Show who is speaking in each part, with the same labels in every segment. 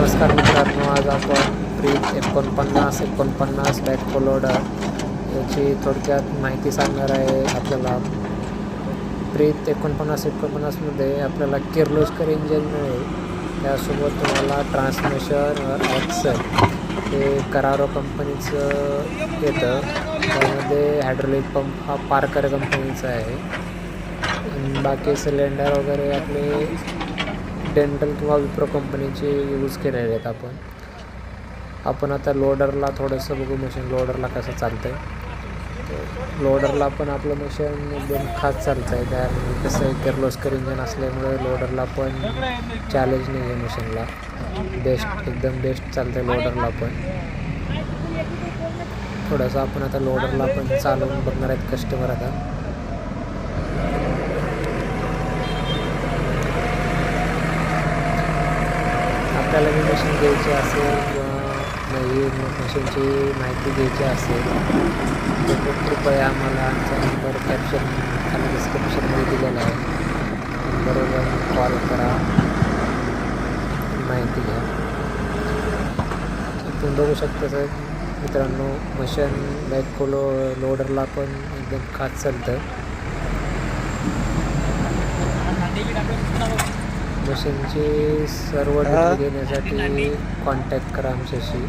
Speaker 1: नमस्कार मित्रांनो, आज आपण प्रीत 49 बॅकहो लोडर याची थोडक्यात माहिती सांगणार आहे. आपल्याला प्रीत 49मध्ये आपल्याला किर्लोस्कर इंजिन मिळेल. त्यासोबत तुम्हाला ट्रान्समिशन ॲक्सल हे करारो कंपनीचं येतं. त्यामध्ये हायड्रोलिक पंप हा पारकर कंपनीचा आहे. बाकी सिलेंडर वगैरे आपले डेंटल किंवा विप्रो कंपनीचे यूज केलेले आहेत. आपण आता लोडरला थोडंसं बघू. मशीन लोडरला कसं चालतं आहे. लोडरला पण आपलं मशीन एकदम खास चालतं आहे. कारण कसं आहे, किर्लोस्कर इंजन असल्यामुळे लोडरला पण चॅलेंज नाही आहे. मशीनला एकदम बेस्ट चालतं आहे लोडरला पण. थोडंसं आपण आता लोडरला पण चालवून बघणार आहेत कस्टमर. आता आपल्याला ही मशीन घ्यायची असेल किंवा ही मशीनची माहिती घ्यायची असेल तर कृपया आम्हाला आमचा नंबर कॅप्शन आणि डिस्क्रिप्शनमध्ये दिलेला आहे. नंबरवर कॉल करा, माहिती घ्या. तुम्ही बघू शकता सर मित्रांनो, मशीन बॅकहो लोडरला पण एकदम खास चालतं. मशीनची सर्व डिटेल घेण्यासाठी कॉन्टॅक्ट करा आमच्याशी.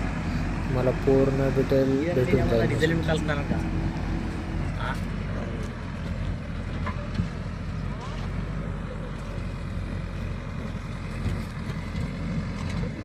Speaker 1: मला पूर्ण डिटेल भेटून जाईल.